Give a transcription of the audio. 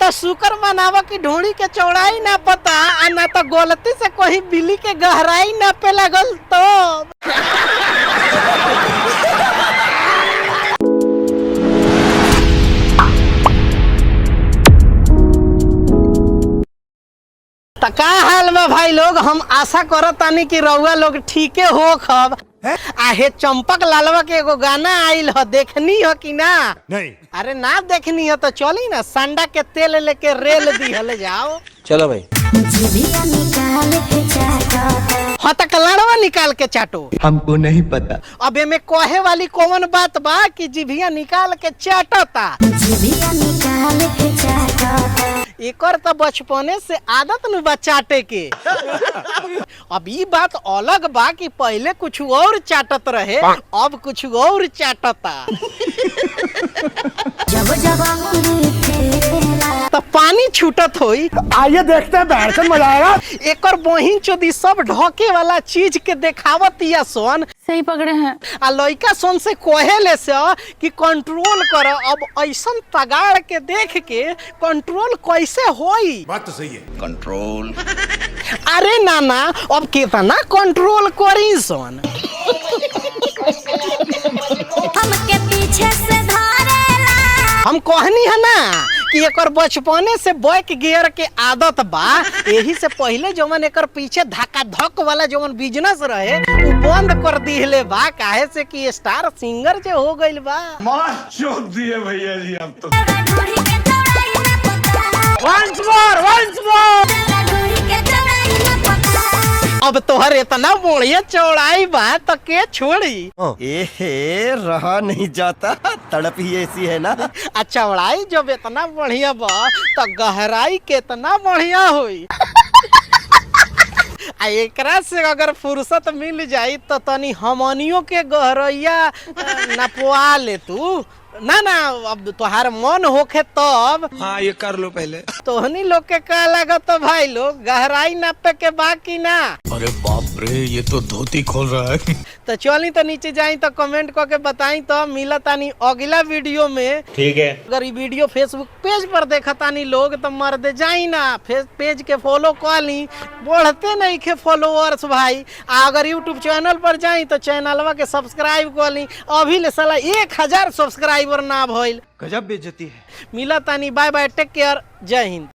तो शुक्र मनावा की ढोड़ी के चौड़ाई ना पता आ ना तो गलती से कोई बिल्ली के गहराई ना पे लगल तो का हाल में भाई लोग, हम आशा करतानी कि रउआ लोग ठीके हो खब। आहे चंपक लालवा के एगो गाना आइल ह, देखनी हो कि ना? नहीं। अरे ना देखनी हो तो चली ना, संडा के तेल लेके रेल दिहल जाओ। चलो भाई। हाँ तो कलाड़वा निकाल के चाटो। हमको नहीं पता। अब एमे कहे वाली कौन बात बा कि जिभिया निकाल के चाटता। एकर तो बचपने से आदत न बा चाटे के। अब ई बात अलग बा कि पहले कुछ और चाटत रहे, अब कुछ और चाटता। तो पानी छूटत होई। आइए देखते हैं, बैठ कर मजा आएगा। एकर बहिन चोदी सब ढके वाला चीज के देखावत या सोन। सही पकड़े हैं। आ लइका सोन से कहेले से कि कंट्रोल कर। अब ऐसन तगाड़ के देख के कंट्रोल कैसे होई? बात तो सही है। कंट्रोल। अरे नाना, अब कितना कंट्रोल करी सोन? हमके पीछे से धारेला। हम कहनी है ना कि एकर बचपने से बैक गियर के आदत बा। यही से पहले जवन एकर पीछे धक्का धक वाला जवन बिजनेस रहे वो बंद कर दिले बा। काहे से कि स्टार सिंगर जे हो गइल बा। मार चोक दिए भैया जी हम तो। ढूढ़ी के चौड़ाई ना पता। Once more। ढूढ़ी के चौड़ाई ना पता। अब तोहर इतना बढ़िया चौड़ाई बा तो के छोड़ी? एहे रहा नहीं जाता, तड़प ही ऐसी है ना। आ चौड़ाई जब इतना बढ़िया बा तो गहराई कितना बढ़िया हुई। आ एकरा से अगर फुर्सत मिल जाई तो तनी हमनियों के गहरैया नपवा ले तू। ना ना, अब तोहार मन होखे तब। हाँ ये कर लो पहले। तोहनी लोग के का लागत तो भाई लोग गहराई नापे के बाकी ना? अरे बाप रे, ये तो धोती खोल रहा है। तो चली तो नीचे जाई तो कमेंट करके बताई तो मिला तानी अगला वीडियो में। ठीक है। अगर ये वीडियो फेसबुक पेज पर देखा तानी लोग तो मर्द जाई ना, पेज के फॉलो कर ली। बढ़ते नहीं के फॉलोअर्स भाई। अगर यूट्यूब चैनल पर जाई तो चैनलवा के सब्सक्राइब कर ली। अभी ले साला 1000 सब्सक्राइबर ना भइल। गजब बेइज्जती है। मिला तानी, बाय बाय, टेक केयर, जय हिंद।